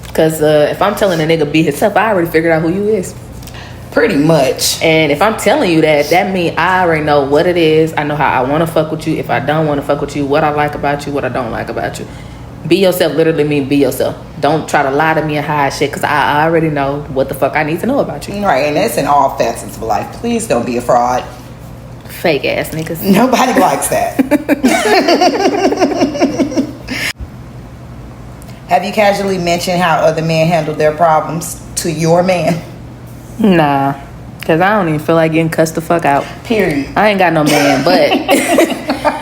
Speaker 1: Because if I'm telling a nigga be himself, I already figured out who you is.
Speaker 2: Pretty much.
Speaker 1: And if I'm telling you that, that means I already know what it is. I know how I want to fuck with you. If I don't want to fuck with you, what I like about you, what I don't like about you. Be yourself literally mean be yourself. Don't try to lie to me and hide shit, because I already know what the fuck I need to know about you.
Speaker 2: Right, and that's in all facets of life. Please don't be a fraud.
Speaker 1: Fake ass niggas.
Speaker 2: Nobody likes that. Have you casually mentioned how other men handle their problems to your man?
Speaker 1: Nah, because I don't even feel like getting cussed the fuck out.
Speaker 2: Period.
Speaker 1: I ain't got no man, but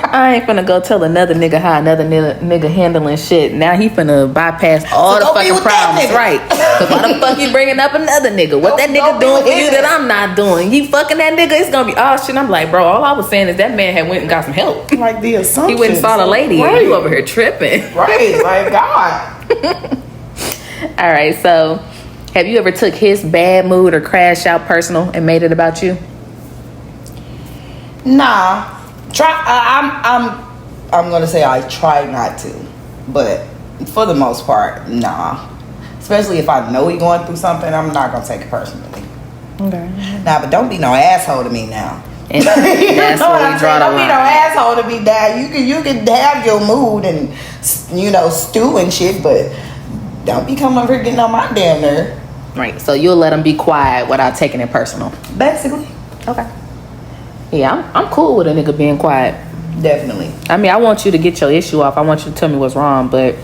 Speaker 1: I ain't finna go tell another nigga how another nigga handling shit. Now he finna bypass all the fucking problems. Right. Because why the fuck you bringing up another nigga? What that nigga doing for you that I'm not doing? You fucking that nigga, it's gonna be all shit. I'm like, bro, all I was saying is that man had went and got some help.
Speaker 2: Like the assumption.
Speaker 1: He went and saw the lady, right. And you over here tripping.
Speaker 2: Right, like God.
Speaker 1: All right, so have you ever took his bad mood or crash out personal and made it about you?
Speaker 2: Nah. I'm gonna say I try not to, but for the most part, nah. Especially if I know he going through something, I'm not gonna take it personally.
Speaker 1: Okay.
Speaker 2: Nah, but don't be no asshole to me now.
Speaker 1: And that's where we draw the line.
Speaker 2: Don't be no asshole to me now. You can have your mood and stew and shit, but don't be coming over here getting on my damn nerve.
Speaker 1: Right. So you'll let him be quiet without taking it personal.
Speaker 2: Basically.
Speaker 1: Okay. Yeah, I'm cool with a nigga being quiet.
Speaker 2: Definitely.
Speaker 1: I mean, I want you to get your issue off. I want you to tell me what's wrong, but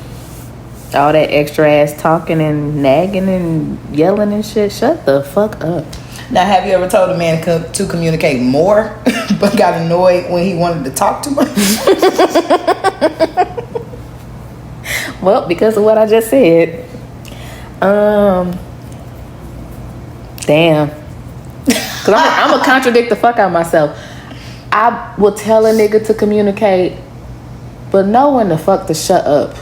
Speaker 1: all that extra ass talking and nagging and yelling and shit, shut the fuck up.
Speaker 2: Now, have you ever told a man to communicate more, but got annoyed when he wanted to talk too much?
Speaker 1: Well, because of what I just said. Damn. Because I'm going to contradict the fuck out of myself. I will tell a nigga to communicate, but know when the fuck to shut up.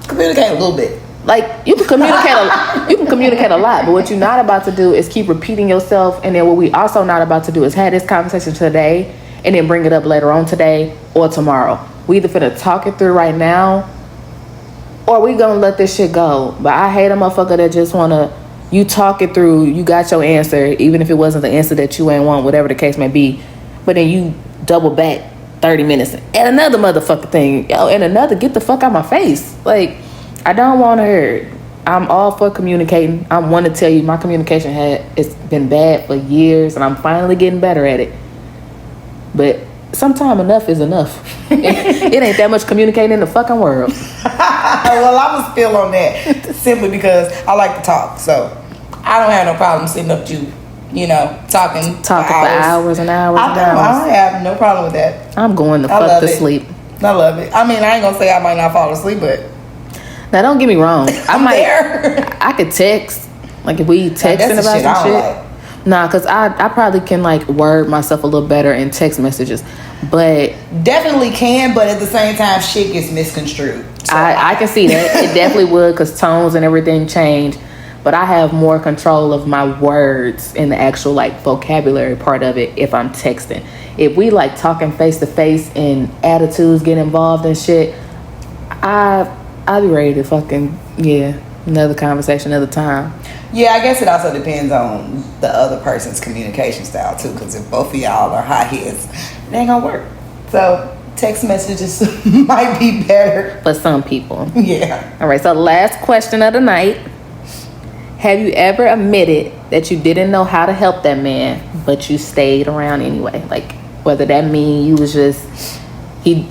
Speaker 2: Communicate a little bit.
Speaker 1: Like, you can communicate a lot, but what you're not about to do is keep repeating yourself. And then what we also not about to do is have this conversation today and then bring it up later on today or tomorrow. We either finna talk it through right now or we gonna let this shit go. But I hate a motherfucker that just wanna, you talk it through, you got your answer, even if it wasn't the answer that you ain't want, whatever the case may be. But then you double back 30 minutes and another motherfucker thing. Yo, and another, get the fuck out my face. Like, I don't want to hear it. I'm all for communicating. I want to tell you my communication it's been bad for years and I'm finally getting better at it. But sometimes enough is enough. It ain't that much communicating in the fucking world.
Speaker 2: Well, I was still on that simply because I like to talk. So I don't have no problem sitting up to talking
Speaker 1: for hours and hours and hours.
Speaker 2: I have no problem with that.
Speaker 1: I'm going to fuck to sleep.
Speaker 2: I love it. I mean, I ain't gonna say I might not fall asleep, but
Speaker 1: now don't get me wrong.
Speaker 2: I
Speaker 1: could text. Like if we texting about some shit. Like. Nah, because I probably can like word myself a little better in text messages. But
Speaker 2: definitely can, but at the same time shit gets misconstrued. So
Speaker 1: I can see that. It definitely would, because tones and everything change. But I have more control of my words in the actual like vocabulary part of it if I'm texting. If we like talking face to face and attitudes get involved and shit, I'll be ready to fucking another conversation another time.
Speaker 2: Yeah, I guess it also depends on the other person's communication style too, because if both of y'all are hotheads, it ain't gonna work. So text messages might be better
Speaker 1: for some people.
Speaker 2: Yeah.
Speaker 1: All right, so last question of the night. Have you ever admitted that you didn't know how to help that man, but you stayed around anyway? Like, whether that mean you was just, he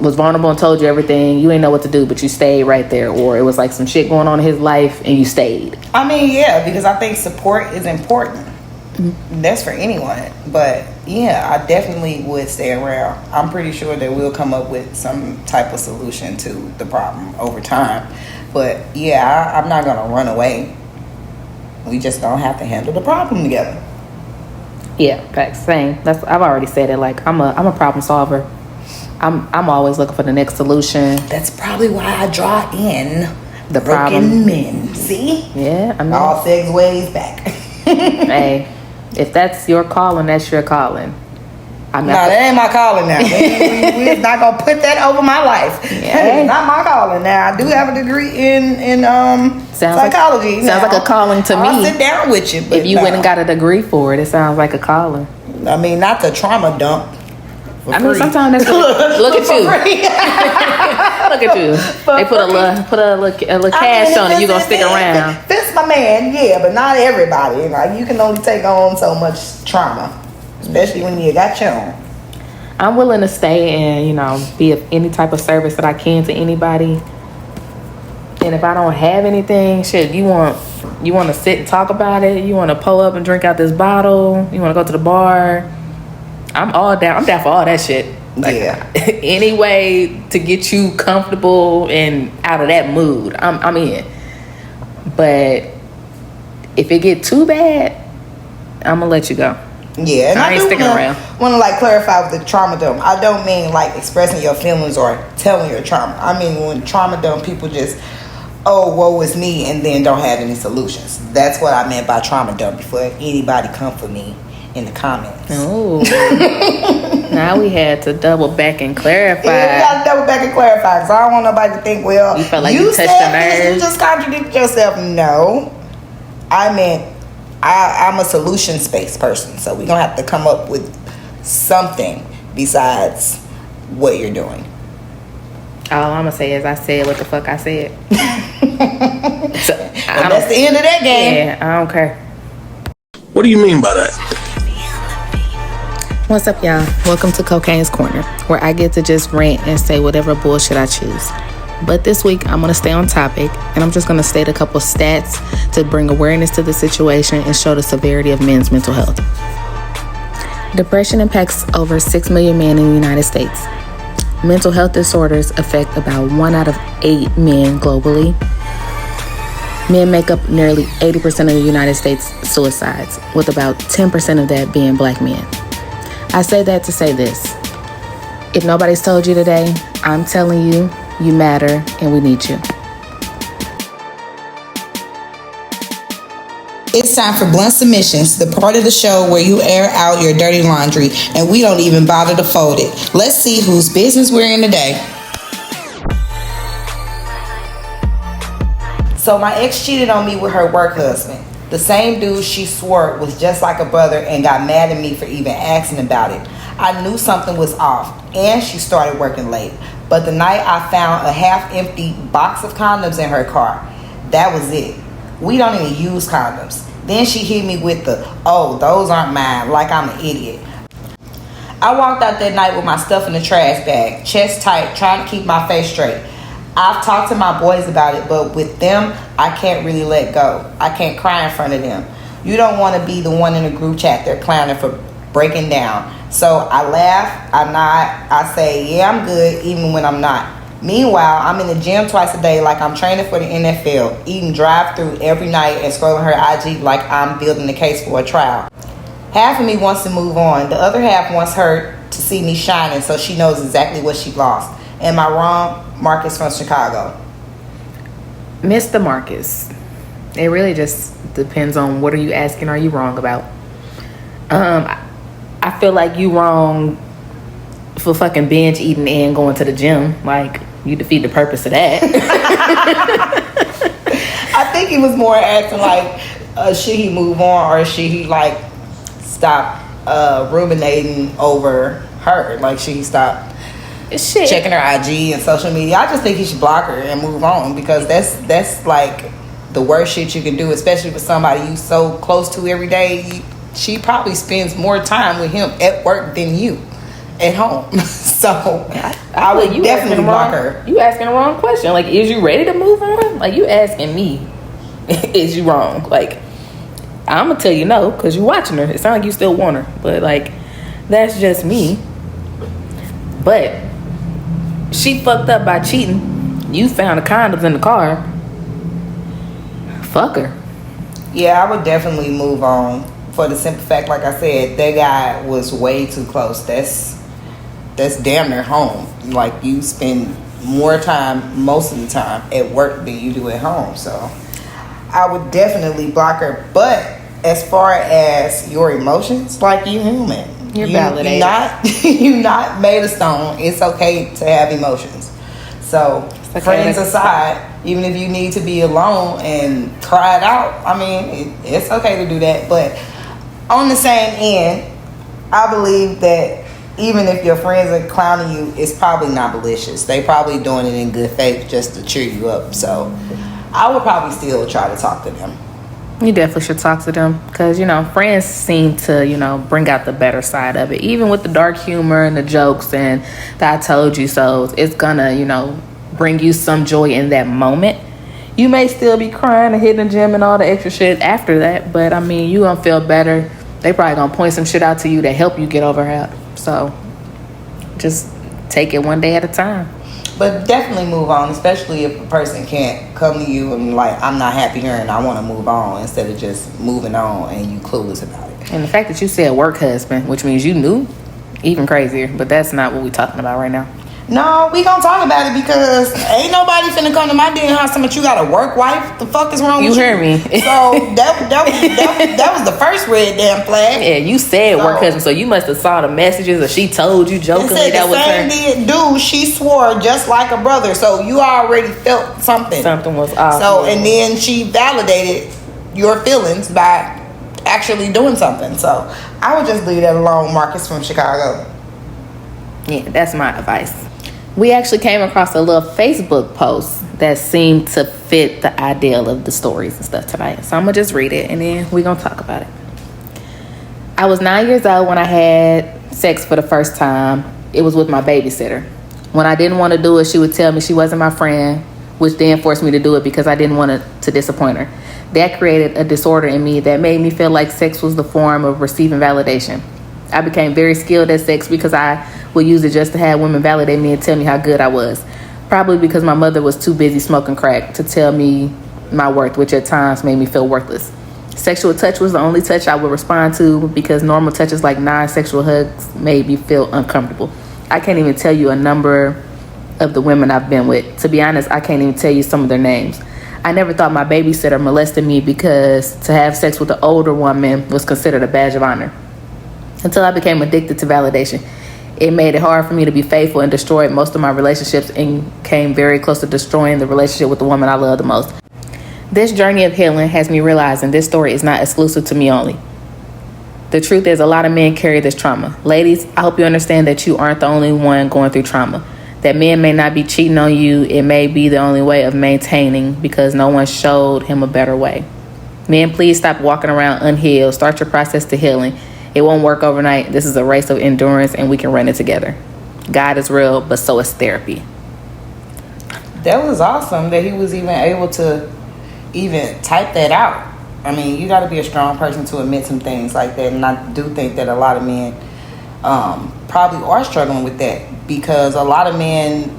Speaker 1: was vulnerable and told you everything, you ain't know what to do, but you stayed right there, or it was like some shit going on in his life and you stayed.
Speaker 2: I mean, yeah, because I think support is important. Mm-hmm. That's for anyone. But yeah, I definitely would stay around. I'm pretty sure that we'll come up with some type of solution to the problem over time. But yeah, I'm not gonna run away. We just don't have to handle the problem together.
Speaker 1: Yeah, facts. Same. I've already said it. Like I'm a problem solver. I'm always looking for the next solution.
Speaker 2: That's probably why I draw in
Speaker 1: the
Speaker 2: broken men. See?
Speaker 1: Yeah, I mean,
Speaker 2: all segues back.
Speaker 1: Hey, if that's your calling, that's your calling. I'm
Speaker 2: No,
Speaker 1: not.
Speaker 2: that ain't my calling now. We're not gonna put that over my life.
Speaker 1: Yeah.
Speaker 2: That is not my calling. Now I do have a degree in psychology.
Speaker 1: Sounds like a calling to me.
Speaker 2: I'll sit down with you. But
Speaker 1: If you went and got a degree for it, it sounds like a calling.
Speaker 2: I mean, not the trauma dump.
Speaker 1: I mean, sometimes that's look at you. Look at you. They put a little cash on it. You gonna stick around.
Speaker 2: Fits my man, yeah, but not everybody. Like you can only take on so much trauma, especially when you got your own.
Speaker 1: I'm willing to stay and be of any type of service that I can to anybody. And if I don't have anything, shit, you want to sit and talk about it. You want to pull up and drink out this bottle. You want to go to the bar. I'm all down. I'm down for all that shit. Like,
Speaker 2: Yeah.
Speaker 1: Any way to get you comfortable and out of that mood, I'm in. But if it get too bad, I'm gonna let you go.
Speaker 2: Yeah, and
Speaker 1: I ain't sticking around.
Speaker 2: Want to like clarify with the trauma dump. I don't mean like expressing your feelings or telling your trauma. I mean when trauma dump, people just, oh, woe is me, and then don't have any solutions. That's what I meant by trauma dump. Before anybody come for me in the comments.
Speaker 1: Oh, now we had to double back and clarify.
Speaker 2: Yeah, we got to double back and clarify because I don't want nobody to think, well,
Speaker 1: You felt like you touched the nerve.
Speaker 2: You just contradicted yourself. No, I meant I'm a solution-based person, so we're gonna have to come up with something besides what you're doing.
Speaker 1: All I'm gonna say is I said what the fuck I said. So,
Speaker 2: And that's the end of that game.
Speaker 1: Yeah, I don't care.
Speaker 4: What do you mean by that?
Speaker 1: What's up, y'all? Welcome to Cocaine's Corner, where I get to just rant and say whatever bullshit I choose. But this week, I'm going to stay on topic, and I'm just going to state a couple stats to bring awareness to the situation and show the severity of men's mental health. Depression impacts over 6 million men in the United States. Mental health disorders affect about 1 out of 8 men globally. Men make up nearly 80% of the United States suicides, with about 10% of that being black men. I say that to say this. If nobody's told you today, I'm telling you, you matter and we need you.
Speaker 2: It's time for Blunt Submissions, the part of the show where you air out your dirty laundry and we don't even bother to fold it. Let's see whose business we're in today. So my ex cheated on me with her work husband. The same dude she swore was just like a brother and got mad at me for even asking about it. I knew something was off and she started working late. But the night I found a half-empty box of condoms in her car, that was it. We don't even use condoms. Then she hit me with the, oh, those aren't mine, like I'm an idiot. I walked out that night with my stuff in the trash bag, chest tight, trying to keep my face straight. I've talked to my boys about it, but with them, I can't really let go. I can't cry in front of them. You don't want to be the one in the group chat they're clowning for breaking down. So I laugh, I nod, I say, yeah, I'm good, even when I'm not. Meanwhile, I'm in the gym twice a day like I'm training for the NFL, eating drive-through every night and scrolling her IG like I'm building the case for a trial. Half of me wants to move on. The other half wants her to see me shining so she knows exactly what she lost. Am I wrong? Marcus from Chicago.
Speaker 1: Mr. Marcus, it really just depends on what are you asking, are you wrong about? I feel like you wrong for fucking binge eating and going to the gym. Like, you defeat the purpose of that.
Speaker 2: I think he was more asking like, should he move on or should he like stop ruminating over her? Like, should he stop checking her IG and social media? I just think he should block her and move on because that's like the worst shit you can do, especially with somebody you so close to every day. She probably spends more time with him at work than you at home. So I would definitely block her.
Speaker 1: You asking the wrong question. Like, is you ready to move on? Like, you asking me, is you wrong? Like, I'm gonna tell you no because you watching her. It sounds like you still want her, but like, that's just me. But she fucked up by cheating. You found the condoms in the car. Fuck her.
Speaker 2: Yeah, I would definitely move on for the simple fact, like I said, that guy was way too close. That's damn near home. Like, you spend more time most of the time at work than you do at home. So I would definitely block her. But as far as your emotions, like, you human.
Speaker 1: You're validated.
Speaker 2: You not made of stone. It's okay to have emotions. So
Speaker 1: okay,
Speaker 2: friends aside, even if you need to be alone and cry it out, I mean, it's okay to do that. But on the same end, I believe that even if your friends are clowning you, it's probably not malicious. They probably doing it in good faith just to cheer you up. So I would probably still try to talk to them.
Speaker 1: You definitely should talk to them because, you know, friends seem to, you know, bring out the better side of it. Even with the dark humor and the jokes and the I told you so, it's gonna, you know, bring you some joy in that moment. You may still be crying and hitting the gym and all the extra shit after that, but I mean, you gonna feel better. They probably gonna point some shit out to you to help you get over it. So just take it one day at a time.
Speaker 2: But definitely move on, especially if a person can't come to you and like, I'm not happy here and I want to move on, instead of just moving on and you clueless about it.
Speaker 1: And the fact that you said work husband, which means you knew, even crazier. But that's not what we're talking about right now.
Speaker 2: No, we gonna talk about it because ain't nobody finna come to my damn house so much you got a work wife. The fuck is wrong with you?
Speaker 1: You heard me.
Speaker 2: So that was the first red damn flag.
Speaker 1: Yeah, you said work husband, so you must have saw the messages, or she told you jokingly that was her.
Speaker 2: Dude, she swore just like a brother, so you already felt something.
Speaker 1: Something was off.
Speaker 2: So, and then she validated your feelings by actually doing something. So I would just leave that alone, Marcus from Chicago.
Speaker 1: Yeah, that's my advice. We actually came across a little Facebook post that seemed to fit the ideal of the stories and stuff tonight. So I'm going to just read it and then we're going to talk about it. I was 9 years old when I had sex for the first time. It was with my babysitter. When I didn't want to do it, she would tell me she wasn't my friend, which then forced me to do it because I didn't want to disappoint her. That created a disorder in me that made me feel like sex was the form of receiving validation. I became very skilled at sex because I would use it just to have women validate me and tell me how good I was. Probably because my mother was too busy smoking crack to tell me my worth, which at times made me feel worthless. Sexual touch was the only touch I would respond to because normal touches like non-sexual hugs made me feel uncomfortable. I can't even tell you a number of the women I've been with. To be honest, I can't even tell you some of their names. I never thought my babysitter molested me because to have sex with an older woman was considered a badge of honor. Until I became addicted to validation. It made it hard for me to be faithful and destroyed most of my relationships and came very close to destroying the relationship with the woman I love the most. This journey of healing has me realizing this story is not exclusive to me only. The truth is a lot of men carry this trauma. Ladies, I hope you understand that you aren't the only one going through trauma. That men may not be cheating on you. It may be the only way of maintaining because no one showed him a better way. Men, please stop walking around unhealed. Start your process to healing. It won't work overnight. This is a race of endurance and we can run it together. God is real, but so is therapy.
Speaker 2: That was awesome that he was even able to even type that out. I mean, you got to be a strong person to admit some things like that. And I do think that a lot of men probably are struggling with that because a lot of men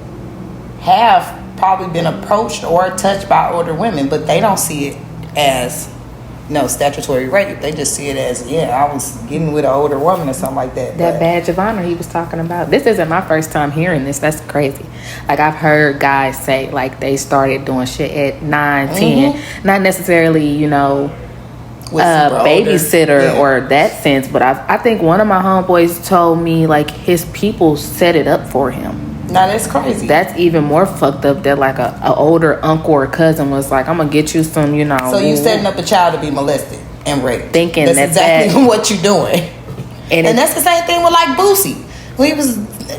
Speaker 2: have probably been approached or touched by older women, but they don't see it as statutory rape. They just see it as, I was getting with an older woman or something like that.
Speaker 1: That badge of honor he was talking about. This isn't my first time hearing this. That's crazy. Like, I've heard guys say, like, they started doing shit at 9, 10. Not necessarily, babysitter or that sense, but I think one of my homeboys told me, like, his people set it up for him.
Speaker 2: Now that's crazy.
Speaker 1: That's even more fucked up that like a older uncle or cousin was like, I'm gonna get you some,
Speaker 2: So you setting up a child to be molested and raped.
Speaker 1: Thinking
Speaker 2: that's exactly what you're doing. And that's the same thing with like Boosie. When he was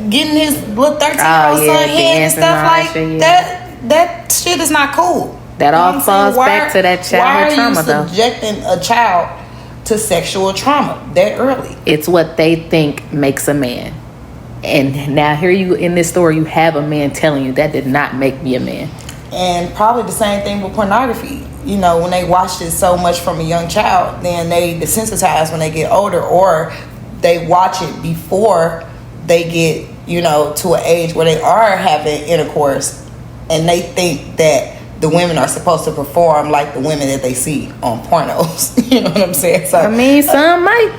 Speaker 2: getting his little 13-year-old son head and stuff like that. That shit is not cool.
Speaker 1: That all falls back to that childhood trauma though.
Speaker 2: Why are you subjecting a child to sexual trauma that early?
Speaker 1: It's what they think makes a man. And now here you in this story, you have a man telling you that did not make me a man.
Speaker 2: And probably the same thing with pornography. When they watch it so much from a young child, then they desensitize when they get older, or they watch it before they get, to an age where they are having intercourse, and they think that the women are supposed to perform like the women that they see on pornos. You know what I'm saying? So
Speaker 1: I mean, some might.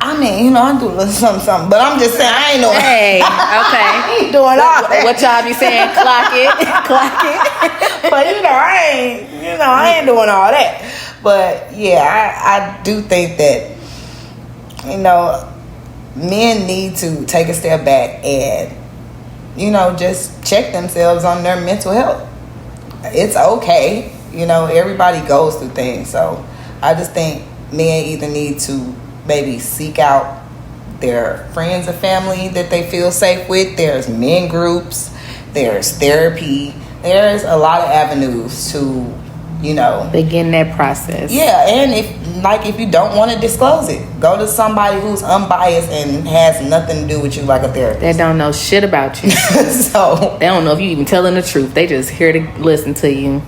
Speaker 2: I mean, I do a little something, but I'm just saying I ain't doing.
Speaker 1: Hey, okay.
Speaker 2: I ain't doing all that.
Speaker 1: What y'all be saying? Clock it.
Speaker 2: But I ain't doing all that. But yeah, I do think that you know, men need to take a step back and, you know, just check themselves on their mental health. It's okay. You know, everybody goes through things. So I just think men either need to maybe seek out their friends and family that they feel safe with. There's men groups, there's therapy, there's a lot of avenues to, you know,
Speaker 1: begin that process.
Speaker 2: Yeah, and if you don't want to disclose it, go to somebody who's unbiased and has nothing to do with you, like a therapist.
Speaker 1: They don't know shit about you.
Speaker 2: So
Speaker 1: they don't know if you even telling the truth. They just here to listen to you.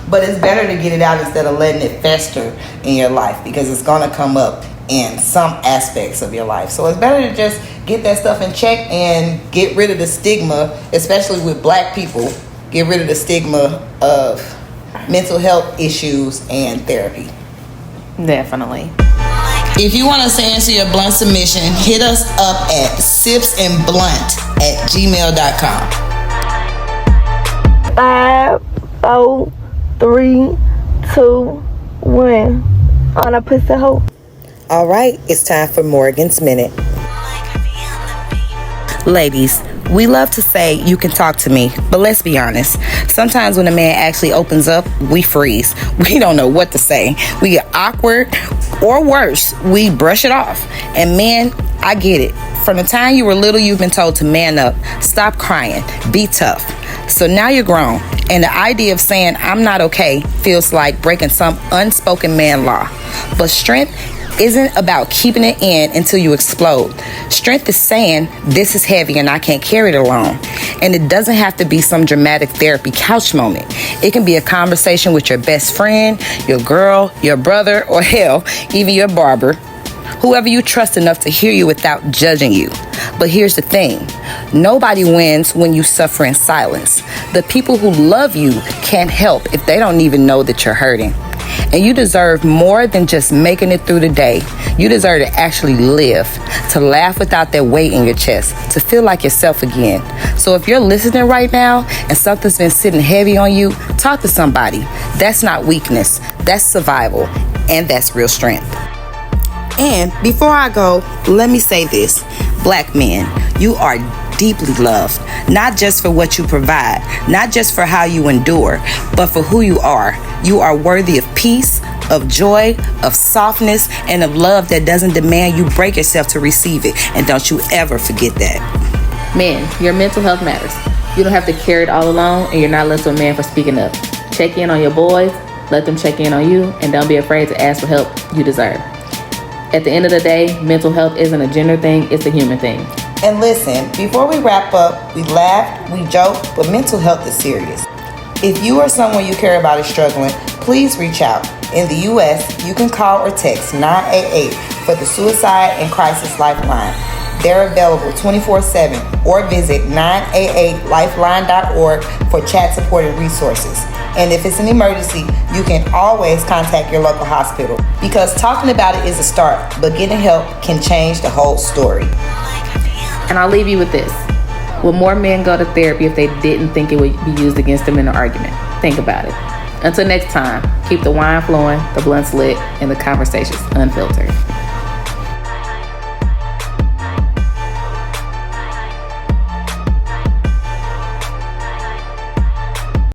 Speaker 2: But it's better to get it out instead of letting it fester in your life, because it's going to come up in some aspects of your life. So it's better to just get that stuff in check and get rid of the stigma, especially with black people. Get rid of the stigma of mental health issues and therapy.
Speaker 1: Definitely.
Speaker 2: If you want us to answer your blunt submission, hit us up at sipsandblunt@gmail.com.
Speaker 5: 5, 4, 3, 2, 1. On a pussy hole.
Speaker 2: All right, it's time for Morgan's Minute. Ladies, we love to say you can talk to me, but let's be honest. Sometimes when a man actually opens up, we freeze. We don't know what to say. We get awkward, or worse, we brush it off. And men, I get it. From the time you were little, you've been told to man up, stop crying, be tough. So now you're grown, and the idea of saying I'm not okay feels like breaking some unspoken man law. But strength isn't about keeping it in until you explode. Strength is saying this is heavy and I can't carry it alone. And it doesn't have to be some dramatic therapy couch moment. It can be a conversation with your best friend, your girl, your brother, or hell, even your barber. Whoever you trust enough to hear you without judging you. But here's the thing. Nobody wins when you suffer in silence. The people who love you can't help if they don't even know that you're hurting. And you deserve more than just making it through the day. You deserve to actually live, to laugh without that weight in your chest, to feel like yourself again. So if you're listening right now and something's been sitting heavy on you, talk to somebody. That's not weakness, that's survival, and that's real strength. And before I go, let me say this. Black men, you are deeply loved, not just for what you provide, not just for how you endure, but for who you are. You are worthy of peace, of joy, of softness, and of love that doesn't demand you break yourself to receive it. And don't you ever forget that.
Speaker 1: Men, your mental health matters. You don't have to carry it all alone, and you're not less of a man for speaking up. Check in on your boys, let them check in on you, and don't be afraid to ask for help you deserve. At the end of the day, mental health isn't a gender thing, it's a human thing.
Speaker 2: And listen, before we wrap up, we laugh, we joke, but mental health is serious. If you or someone you care about is struggling, please reach out. In the U.S., you can call or text 988 for the Suicide and Crisis Lifeline. They're available 24/7, or visit 988lifeline.org for chat support and resources. And if it's an emergency, you can always contact your local hospital, because talking about it is a start, but getting help can change the whole story.
Speaker 1: And I'll leave you with this. Will more men go to therapy if they didn't think it would be used against them in an argument? Think about it. Until next time, keep the wine flowing, the blunts lit, and the conversations unfiltered.